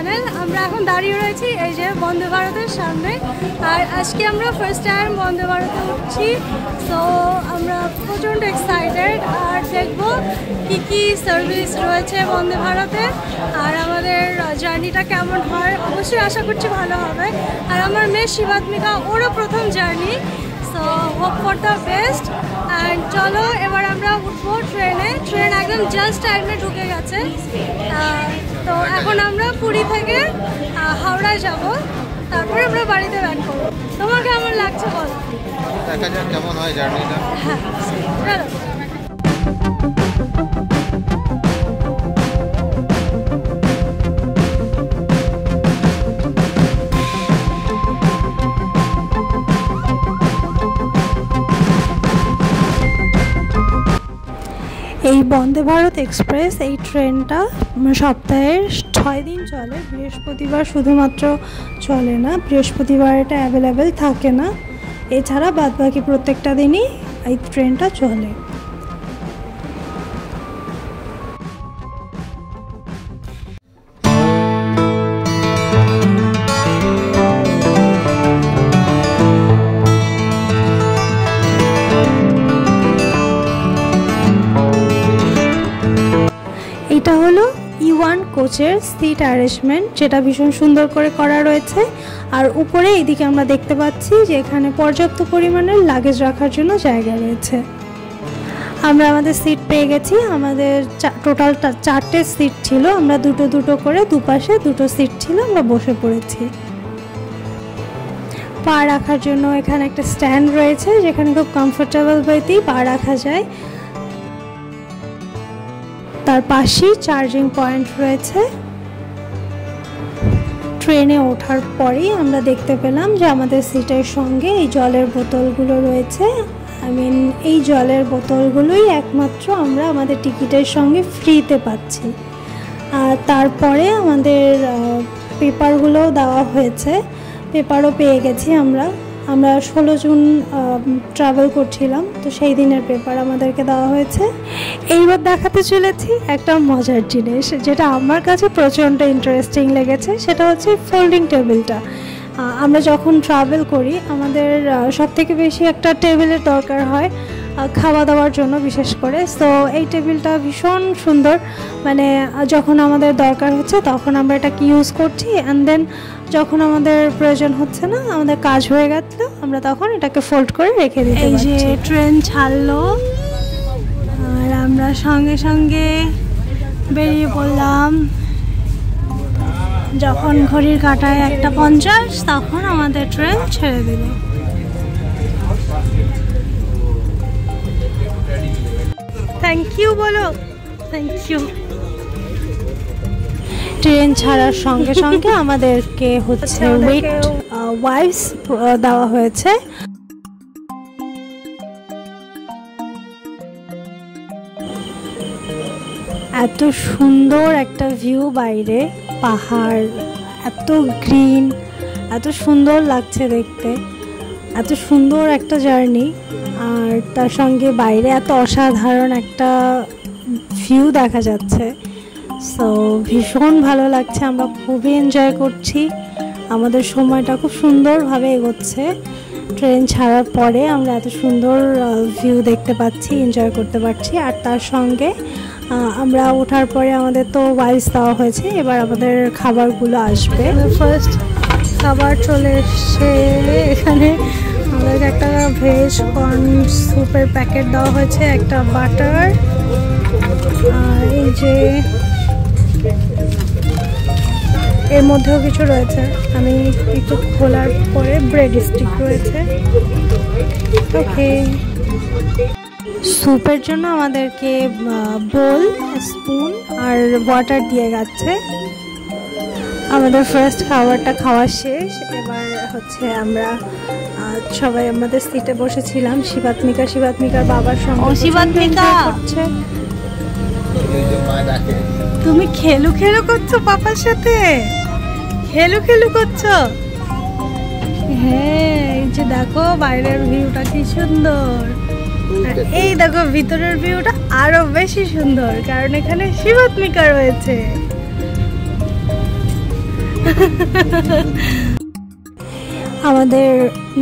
Channel. আমরা এখন দাঁড়িয়ে রয়েছি এই যে বন্দে ভারতের সামনে, আর আজকে আমরা ফার্স্ট টাইম বন্দে ভারতে উঠছি। সো আমরা প্রচণ্ড এক্সাইটেড, আর দেখবো কী কী সার্ভিস রয়েছে বন্দে ভারতে, আর আমাদের জার্নিটা কেমন হয়। অবশ্যই আশা করছি ভালো হবে। আর আমার মেয়ে শিবাত্মিকা, ওরও প্রথম journey, so hope for the best. And চলো এবার আমরা উঠবো ট্রেনে। ট্রেন একদম জাস্ট টাইমে ঢুকে গেছে। তো এখন আমরা পুরী থেকে হাওড়ায় যাব, তারপরে আমরা বাড়িতে ব্যাক করবো। তোমার কেমন লাগছে বলো? দেখা যাক কেমন হয় জার্নিটা। হ্যাঁ চলো। এই বন্দে ভারত এক্সপ্রেস এই ট্রেনটা সপ্তাহের 6 দিন চলে। বৃহস্পতিবার শুধুমাত্র চলে না, বৃহস্পতিবার এটা অ্যাভেলেবেল থাকে না। এছাড়া বাদবাকি প্রত্যেকটা দিনই এই ট্রেনটা চলে। এটা হলো E1 কোচের সিট অ্যারেঞ্জমেন্ট, যেটা ভীষণ সুন্দর করে করা রয়েছে। আর উপরে এইদিকে আমরা দেখতে পাচ্ছি যে এখানে পর্যাপ্ত পরিমাণের লাগেজ রাখার জন্য জায়গা রয়েছে। আমরা আমাদের সিট পেয়ে গেছি। আমাদের টোটাল 4টে সিট ছিল। আমরা দুটো দুটো করে দুপাশে দুটো সিট ছিল, আমরা বসে পড়েছি। পা রাখার জন্য এখানে একটা স্ট্যান্ড রয়েছে, যেখানে খুব কমফোর্টেবল ওয়েতেই পা রাখা যায়। তার পাশেই চার্জিং পয়েন্ট রয়েছে। ট্রেনে ওঠার পরেই আমরা দেখতে পেলাম যে আমাদের সিটের সঙ্গে এই জলের বোতলগুলো রয়েছে। এই জলের বোতলগুলোই একমাত্র আমরা আমাদের টিকিটের সঙ্গে ফ্রিতে পাচ্ছি। আর তারপরে আমাদের পেপারগুলোও দেওয়া হয়েছে, পেপারও পেয়ে গেছি আমরা 16 জুন ট্রাভেল করছিলাম, তো সেই দিনের পেপার আমাদেরকে দেওয়া হয়েছে। এইবার দেখাতে চলেছি একটা মজার জিনিস, যেটা আমার কাছে প্রচণ্ড ইন্টারেস্টিং লেগেছে। সেটা হচ্ছে ফোল্ডিং টেবিলটা। আমরা যখন ট্রাভেল করি আমাদের সবথেকে বেশি একটা টেবিলের দরকার হয় খাওয়া দাওয়ার জন্য বিশেষ করে। সো এই টেবিলটা ভীষণ সুন্দর, মানে যখন আমাদের দরকার হচ্ছে তখন আমরা এটাকে ইউজ করছি, অ্যান্ড দেন যখন আমাদের প্রয়োজন হচ্ছে না, আমাদের কাজ হয়ে গেল, আমরা তখন এটাকে ফোল্ড করে রেখে দিই। এই যে ট্রেন ছাড়লো আর আমরা সঙ্গে সঙ্গে বেরিয়ে পড়লাম। যখন ঘড়ির কাঁটায় 1:50 তখন আমাদের ট্রেন ছেড়ে দিল। থ্যাংক ইউ বলো, থ্যাংক ইউ। ট্রেন ছাড়ার সঙ্গে সঙ্গে আমাদেরকে হচ্ছে ওয়েট ওয়াইপস দেওয়া হয়েছে। এত সুন্দর একটা ভিউ, বাইরে পাহাড়, এত গ্রিন, এত সুন্দর লাগছে দেখতে, এত সুন্দর একটা জার্নি। আর তার সঙ্গে বাইরে এত অসাধারণ একটা ভিউ দেখা যাচ্ছে। সো ভীষণ ভালো লাগছে, আমরা খুবই এনজয় করছি। আমাদের সময়টা খুব সুন্দরভাবে এগোচ্ছে। ট্রেন ছাড়ার পরে আমরা এত সুন্দর ভিউ দেখতে পাচ্ছি, এনজয় করতে পারছি। আর তার সঙ্গে আমরা ওঠার পরে আমাদের তো ওয়াইস দেওয়া হয়েছে, এবার আমাদের খাবারগুলো আসবে। ফার্স্ট খাবার চলে এসছে। এখানে আমাদেরকে একটা ভেজ কর্ন স্যুপের প্যাকেট দেওয়া হয়েছে, একটা বাটার, আর এই যে এর মধ্যেও কিছু রয়েছে, আমি একটু খোলার পরে ব্রেড স্টিক রয়েছে। ওকে, স্যুপের জন্য আমাদেরকে বোল, স্পুন আর ওয়াটার দিয়ে যাচ্ছে। আমাদের ফার্স্ট খাবারটা খাওয়া শেষ। এবার হচ্ছে আমরা সবাই আমাদের সিটে বসেছিলাম। শিবাত্মিকার বাবার সঙ্গে। শিবাত্মিকা করছে, তুমি খেলু করছো পাপার সাথে, খেলু করছো। হ্যাঁ, এই যে দেখো বাইরের ভিউটা কি সুন্দর, আর এই দেখো ভিতরের ভিউটা আরো বেশি সুন্দর, কারণ এখানে শিবাত্মিকা রয়েছে। আমাদের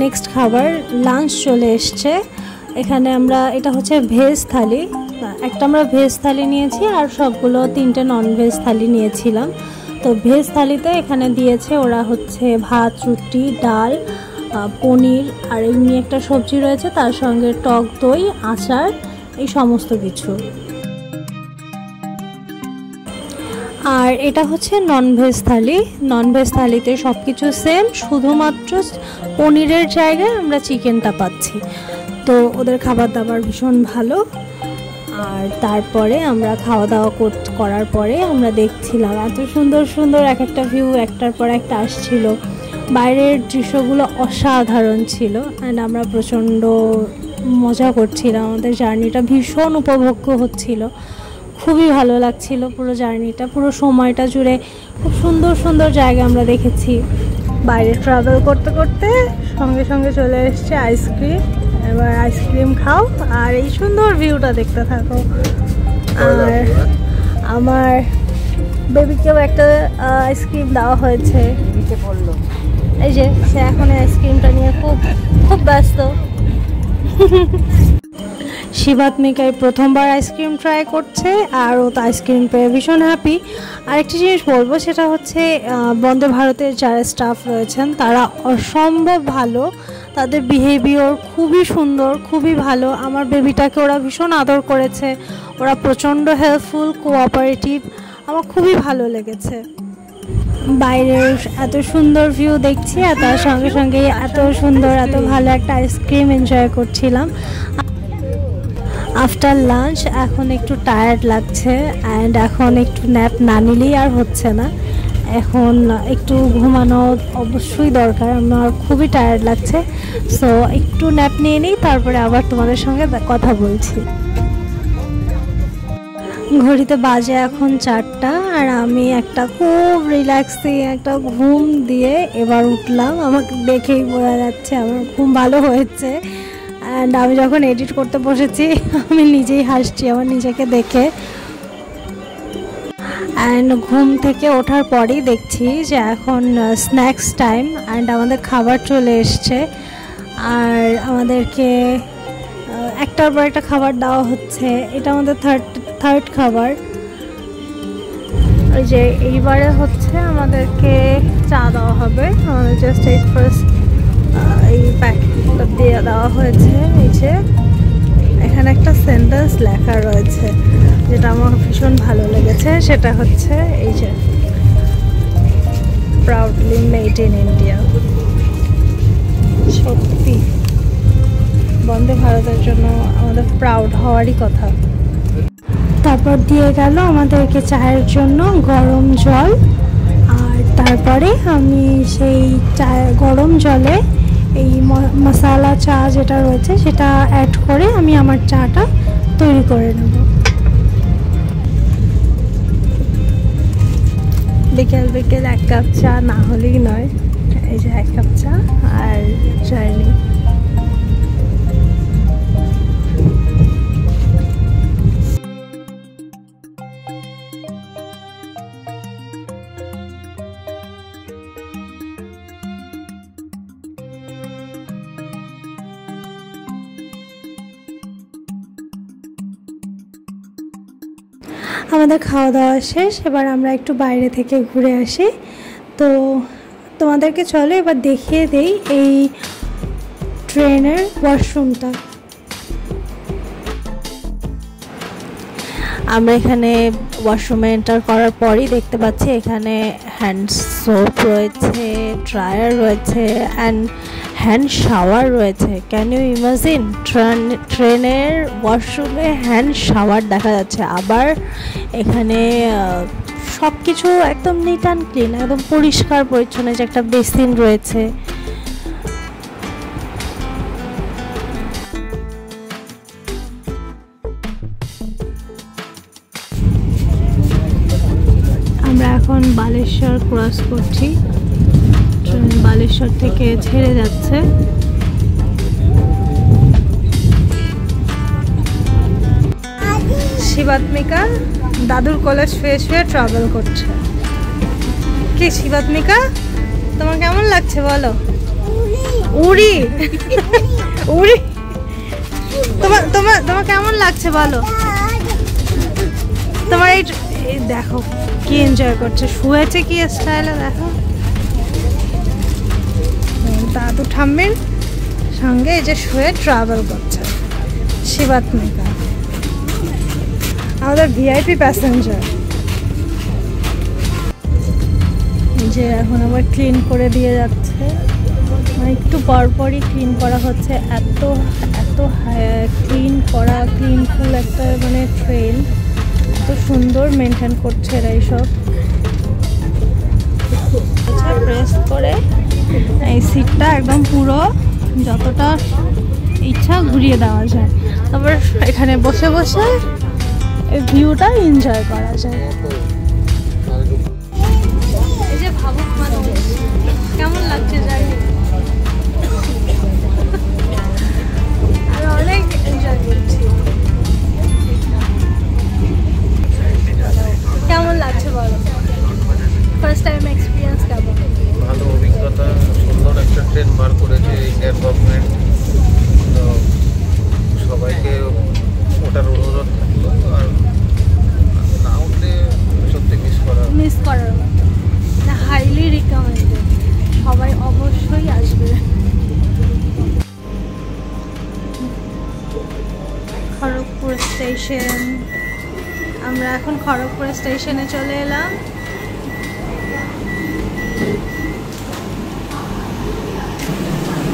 নেক্সট খাবার লাঞ্চ চলে এসছে। এখানে আমরা, এটা হচ্ছে ভেজ থালি, একটা আমরা ভেজ থালি নিয়েছি আর সবগুলো 3টে নন ভেজ থালি নিয়েছিলাম। তো ভেজ থালিতে এখানে দিয়েছে ওরা হচ্ছে ভাত, রুটি, ডাল, পনির আর এমনি একটা সবজি রয়েছে, তার সঙ্গে টক দই, আচার, এই সমস্ত কিছু। আর এটা হচ্ছে ননভেজ থালি। ননভেজ থালিতে সব কিছু সেম, শুধুমাত্র পনিরের জায়গায় আমরা চিকেনটা পাচ্ছি। তো ওদের খাবার দাবার ভীষণ ভালো। আর তারপরে আমরা খাওয়া দাওয়া করার পরে আমরা দেখছিলাম এত সুন্দর সুন্দর এক একটা ভিউ একটার পর একটা আসছিল। বাইরের দৃশ্যগুলো অসাধারণ ছিল অ্যান্ড আমরা প্রচণ্ড মজা করছিলাম। আমাদের জার্নিটা ভীষণ উপভোগ্য হচ্ছিল, খুবই ভালো লাগছিল। পুরো জার্নিটা, পুরো সময়টা জুড়ে খুব সুন্দর সুন্দর জায়গা আমরা দেখেছি। বাইরে ট্রাভেল করতে করতে সঙ্গে সঙ্গে চলে এসছে আইসক্রিম। এবার আইসক্রিম খাও আর এই সুন্দর ভিউটা দেখতে থাকো। আর আমার বেবিকেও একটা আইসক্রিম দেওয়া হয়েছে, এই যে সে এখন আইসক্রিমটা নিয়ে খুব খুব ব্যস্ত। শিবাত্মিকায় প্রথমবার আইসক্রিম ট্রাই করছে আর ও তো আইসক্রিম পেয়ে ভীষণ হ্যাপি। আরেকটি জিনিস বলবো, সেটা হচ্ছে বন্দে ভারতের যারা স্টাফ রয়েছেন তারা অসম্ভব ভালো, তাদের বিহেভিয়ার খুবই সুন্দর, খুবই ভালো। আমার বেবিটাকে ওরা ভীষণ আদর করেছে, ওরা প্রচণ্ড হেল্পফুল, কোঅপারেটিভ, আমার খুবই ভালো লেগেছে। বাইরের এত সুন্দর ভিউ দেখছি আর তার সঙ্গে সঙ্গে এত সুন্দর, এত ভালো একটা আইসক্রিম এনজয় করছিলাম। আফটার লাঞ্চ এখন একটু টায়ার্ড লাগছে অ্যান্ড এখন একটু ন্যাপ না নিলেই আর হচ্ছে না। এখন একটু ঘুমানো অবশ্যই দরকার, আমার খুবই টায়ার্ড লাগছে। সো একটু ন্যাপ নিয়ে নিই, তারপরে আবার তোমাদের সঙ্গে কথা বলছি। ঘড়িতে বাজে এখন 4টা আর আমি একটা খুব রিল্যাক্সিং একটা ঘুম দিয়ে এবার উঠলাম। আমাকে দেখেই বোঝা যাচ্ছে আমার ঘুম ভালো হয়েছে। অ্যান্ড আমি যখন এডিট করতে বসেছি আমি নিজেই হাসছি আমার নিজেকে দেখে। অ্যান্ড ঘুম থেকে ওঠার পরেই দেখছি যে এখন স্ন্যাক্স টাইম অ্যান্ড আমাদের খাবার চলে এসছে। আর আমাদেরকে একটার পর একটা খাবার দেওয়া হচ্ছে। এটা আমাদের থার্ড খাবার। ওই যে এইবারে হচ্ছে আমাদেরকে চা দেওয়া হবে, আমাদের জাস্ট এই ফার্স্ট এই প্যাকেটটা দিয়ে দেওয়া হয়েছে। এই যে এখানে একটা সেন্টেন্স লেখা রয়েছে যেটা আমার ভীষণ ভালো লেগেছে, সেটা হচ্ছে এই যে প্রাউডলি মেড ইন ইন্ডিয়া। সত্যি বন্দে ভারতের জন্য আমাদের প্রাউড হওয়ারই কথা। তারপর দিয়ে গেল আমাদেরকে চায়ের জন্য গরম জল। আর তারপরে আমি সেই গরম জলে এই মশালা চা যেটা রয়েছে সেটা অ্যাড করে আমি আমার চাটা তৈরি করে নেব। বিকেল বিকেল 1 কাপ চা না হলেই নয়। এই যে 1 কাপ চা আর জার্নি। আমাদের খাওয়া দাওয়া শেষ, এবার আমরা একটু বাইরে থেকে ঘুরে আসি। তো তোমাদেরকে চলো এবার দেখিয়ে দেই এই ট্রেনের ওয়াশরুমটা। আমরা এখানে ওয়াশরুমে এন্টার করার পরই দেখতে পাচ্ছি এখানে হ্যান্ড সোপ রয়েছে, ড্রায়ার রয়েছে অ্যান্ড হ্যান্ড শাওয়ার রয়েছে। ক্যান ইউ ইমাজিন ট্রেনের ওয়াশরুমে হ্যান্ড শাওয়ার দেখা যাচ্ছে। আবার এখানে সব কিছু একদম নিট অ্যান্ড ক্লিন, একদম পরিষ্কার পরিচ্ছন্ন, যে একটা বেসিন রয়েছে। আমরা এখন বালেশ্বর ক্রস করছি, ট্রেন বালেশ্বর থেকে ছেড়ে যাচ্ছে। শিবাত্মিকা দাদুর কোলে শুয়ে শুয়ে ট্রাভেল করছে। কি শিবাত্মিকা, তোমার কেমন লাগছে বলো? উড়ি উড়ি, তোমার তোমার তোমার কেমন লাগছে বলো? তোমার এই দেখো কি এনজয় করছে, শুয়েছে কি স্টাইলে দেখো। দাদু ঠাম্মির সঙ্গে এই যে শুয়ে ট্রাভেল করছে শিবাত্মিকা, আমাদের ভিআইপি প্যাসেঞ্জার। যে এখন আবার ক্লিন করে দিয়ে যাচ্ছে, মানে একটু পরপরই ক্লিন করা হচ্ছে। এত এত ক্লিনফুল একটা মানে ট্রেন, এত সুন্দর মেনটেন করছে এরা এইসব। প্রেস করে এই সিটটা একদম পুরো যতটা ইচ্ছা ঘুরিয়ে দেওয়া যায়, তারপর এখানে বসে বসে এই ভিউটা এনজয় করা যায়। এই যে ভাবুক মানুষ, কেমন লাগছে জানি, আর অনেক এনজয় করছি। কেমন লাগছে বলো? ফার্স্ট টাইম এক্সপিরিয়েন্স কেমন? ভালো অভিজ্ঞতা, সুন্দর একটা ট্রেন বার করেছে ইন্ডিয়ান গভর্নমেন্ট। তো সবাইকে ওটার অনুরোধ থাকলো, আর না উঠলে সত্যি মিস করার মতো না, হাইলি রিকমেন্ডেড, সবাই অবশ্যই আসবে। খড়গপুর স্টেশন, আমরা এখন খড়গপুর স্টেশনে চলে এলাম।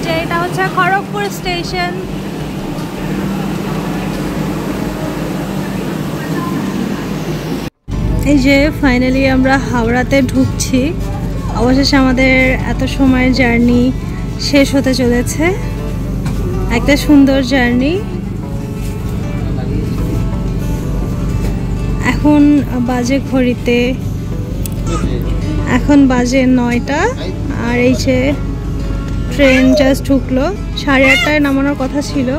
যে এটা হচ্ছে খড়গপুর স্টেশন। এই যে ফাইনালি আমরা হাওড়াতে ঢুকছি, অবশেষে আমাদের এত সময়ের জার্নি শেষ হতে চলেছে। একটা সুন্দর জার্নি। এখন বাজে ঘড়িতে, এখন বাজে 9টা, আর এই যে ট্রেন জাস্ট ঢুকলো, 8:30টায় নামানোর কথা ছিল।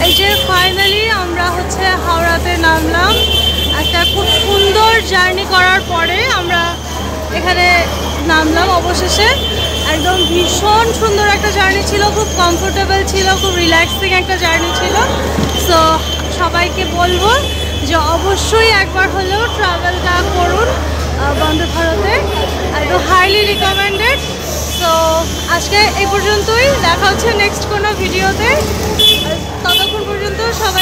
এই যে ফাইনালি আমরা হচ্ছে হাওড়াতে নামলাম। একটা খুব সুন্দর জার্নি করার পরে আমরা এখানে নামলাম অবশেষে। একদম ভীষণ সুন্দর একটা জার্নি ছিল, খুব কমফোর্টেবল ছিল, খুব রিল্যাক্সিং একটা জার্নি ছিল। সো সবাইকে বলবো যে অবশ্যই একবার হলেও ট্রাভেলটা করুন বন্দে ভারতে, একদম হাইলি রিকমেন্ডেড। সো আজকে এই পর্যন্তই, দেখা হচ্ছে নেক্সট কোনো ভিডিওতে। ততক্ষণ পর্যন্ত সবাই